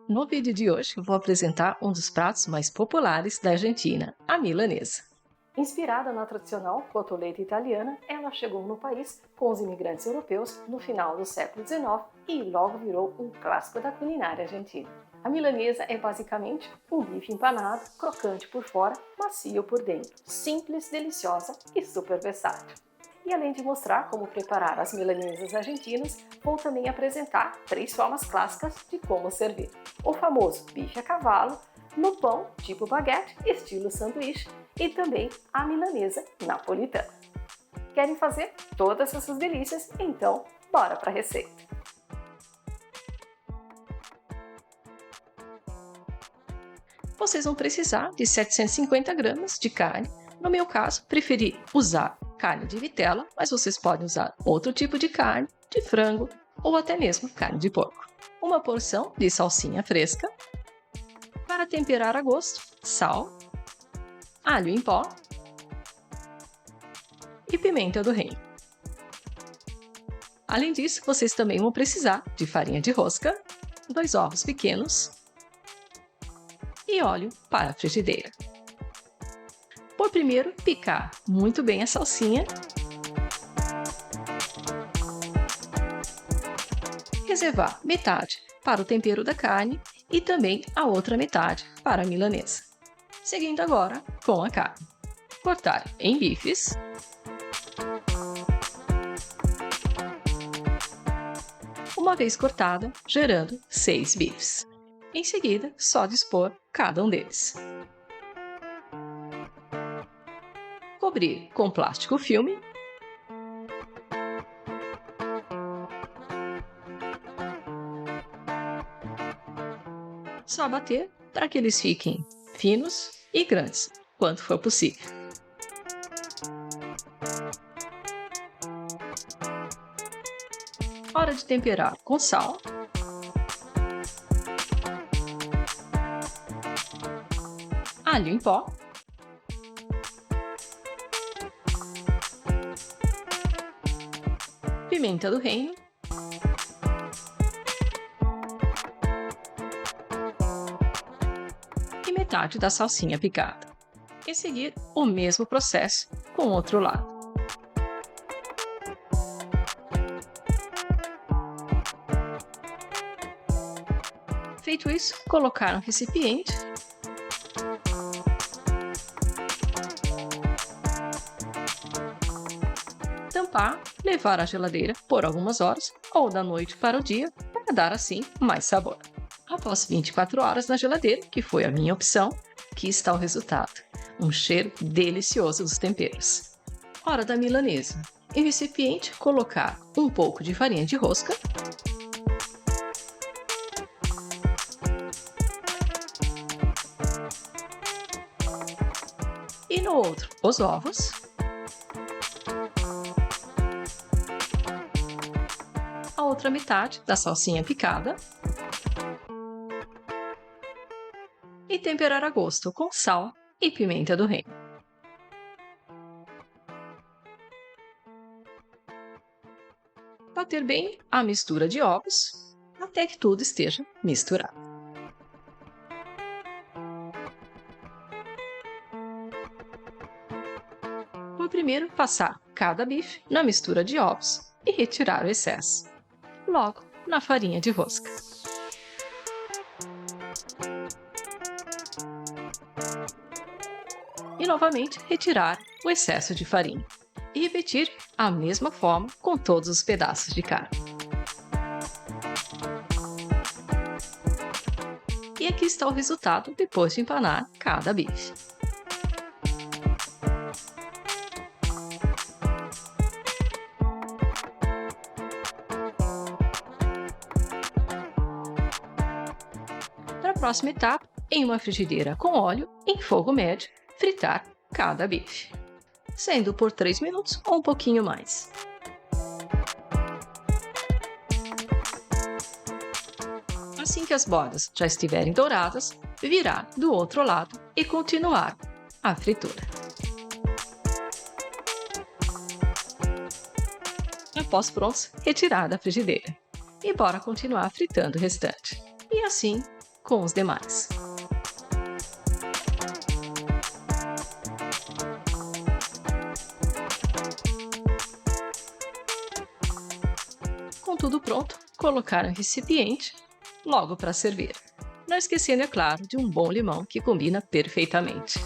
No vídeo de hoje, eu vou apresentar um dos pratos mais populares da Argentina, a milanesa. Inspirada na tradicional cotoleta italiana, ela chegou no país com os imigrantes europeus no final do século XIX e logo virou um clássico da culinária argentina. A milanesa é basicamente um bife empanado, crocante por fora, macio por dentro, simples, deliciosa e super versátil. E além de mostrar como preparar as milanesas argentinas, vou também apresentar 3 formas clássicas de como servir. O famoso bife a cavalo, no pão tipo baguete, estilo sanduíche, e também a milanesa napolitana. Querem fazer todas essas delícias? Então, bora para a receita! Vocês vão precisar de 750 gramas de carne. No meu caso, preferi usar carne de vitela, mas vocês podem usar outro tipo de carne, de frango ou até mesmo carne de porco. Uma porção de salsinha fresca. Para temperar a gosto, sal, alho em pó e pimenta do reino. Além disso, vocês também vão precisar de farinha de rosca, 2 ovos pequenos e óleo para a frigideira. Por primeiro, picar muito bem a salsinha. Reservar metade para o tempero da carne e também a outra metade para a milanesa. Seguindo agora com a carne. Cortar em bifes. Uma vez cortada, gerando 6 bifes. Em seguida, só dispor cada um deles. Cobrir com plástico filme. Só bater para que eles fiquem finos e grandes, quanto for possível. Hora de temperar com sal. Alho em pó. Pimenta do reino. E metade da salsinha picada. E seguir o mesmo processo com o outro lado. Feito isso, colocar um recipiente. Tampar, levar à geladeira por algumas horas ou da noite para o dia para dar assim mais sabor. Após 24 horas na geladeira, que foi a minha opção, aqui está o resultado. Um cheiro delicioso dos temperos. Hora da milanesa. Em recipiente, colocar um pouco de farinha de rosca. E no outro, os ovos. A outra metade da salsinha picada. E temperar a gosto com sal e pimenta do reino. Bater bem a mistura de ovos até que tudo esteja misturado. Vou primeiro passar cada bife na mistura de ovos e retirar o excesso. Logo na farinha de rosca. E novamente retirar o excesso de farinha. E repetir a mesma forma com todos os pedaços de carne. E aqui está o resultado depois de empanar cada bife. Para a próxima etapa, em uma frigideira com óleo, em fogo médio, fritar cada bife, sendo por 3 minutos ou um pouquinho mais. Assim que as bordas já estiverem douradas, virar do outro lado e continuar a fritura. Após prontos, retirar da frigideira. E bora continuar fritando o restante. E assim com os demais. Com tudo pronto, colocar no recipiente, logo para servir. Não esquecendo, é claro, de um bom limão que combina perfeitamente.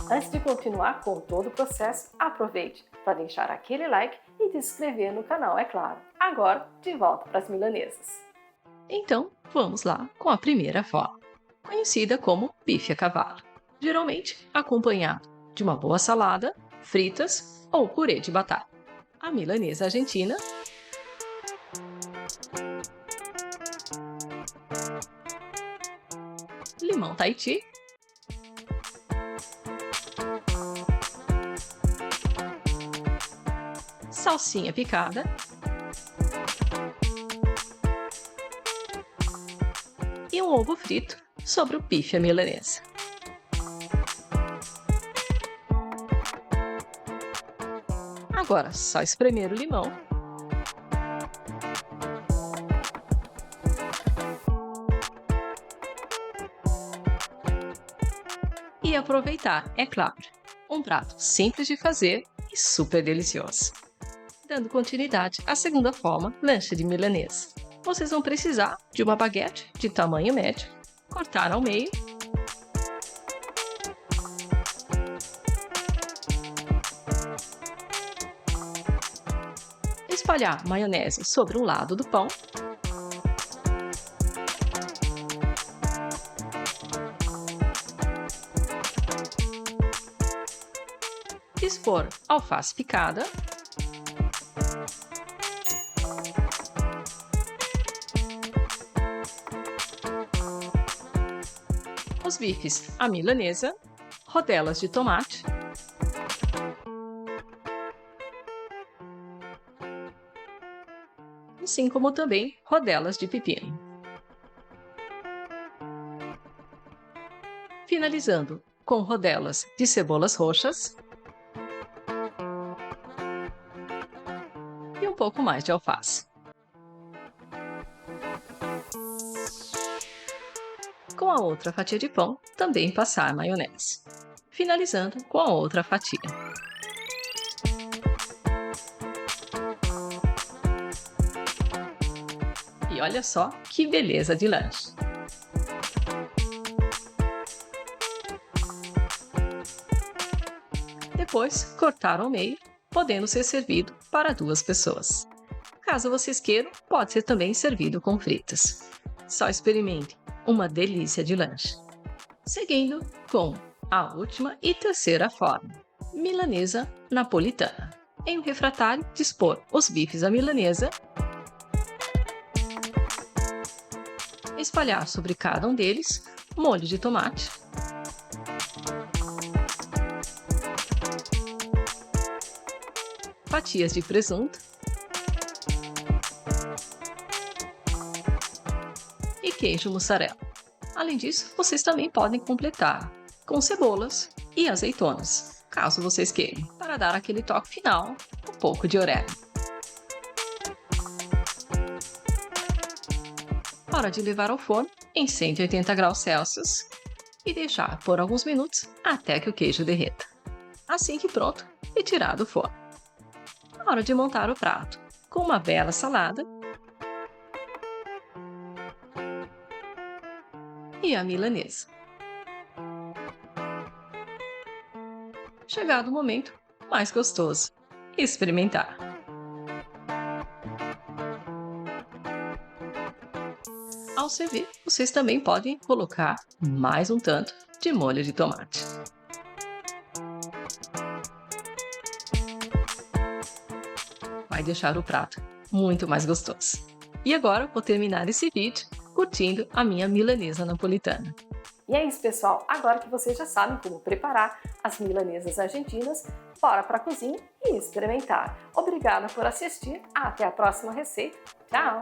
Antes de continuar com todo o processo, aproveite para deixar aquele like e se inscrever no canal, é claro. Agora, de volta para as milanesas. Então, vamos lá com a primeira forma, conhecida como bife a cavalo. Geralmente acompanhado de uma boa salada, fritas ou purê de batata. A milanesa argentina, limão Tahiti, salsinha picada, e um ovo frito sobre o bife à milanesa. Agora, só espremer o limão e aproveitar, é claro, um prato simples de fazer e super delicioso. Dando continuidade à segunda forma, lanche de milanesa. Vocês vão precisar de uma baguete de tamanho médio, cortar ao meio, espalhar maionese sobre um lado do pão, dispor alface picada, os bifes à milanesa, rodelas de tomate, assim como também rodelas de pepino. Finalizando com rodelas de cebolas roxas e um pouco mais de alface. Com a outra fatia de pão, também passar maionese. Finalizando com a outra fatia. E olha só que beleza de lanche! Depois, cortar ao meio, podendo ser servido para 2 pessoas. Caso vocês queiram, pode ser também servido com fritas. Só experimente, uma delícia de lanche. Seguindo com a última e terceira forma, milanesa napolitana. Em um refratário, dispor os bifes à milanesa, espalhar sobre cada um deles molho de tomate, fatias de presunto e queijo mussarela. Além disso, vocês também podem completar com cebolas e azeitonas, caso vocês queiram, para dar aquele toque final, um pouco de orégano. Hora de levar ao forno em 180 graus Celsius e deixar por alguns minutos até que o queijo derreta. Assim que pronto, retirar do forno. Hora de montar o prato com uma bela salada e a milanesa. Chegado o momento mais gostoso, experimentar. Ao servir, vocês também podem colocar mais um tanto de molho de tomate. Vai deixar o prato muito mais gostoso. E agora vou terminar esse vídeo curtindo a minha milanesa napolitana. E é isso, pessoal. Agora que vocês já sabem como preparar as milanesas argentinas, bora para a cozinha e experimentar. Obrigada por assistir. Até a próxima receita. Tchau!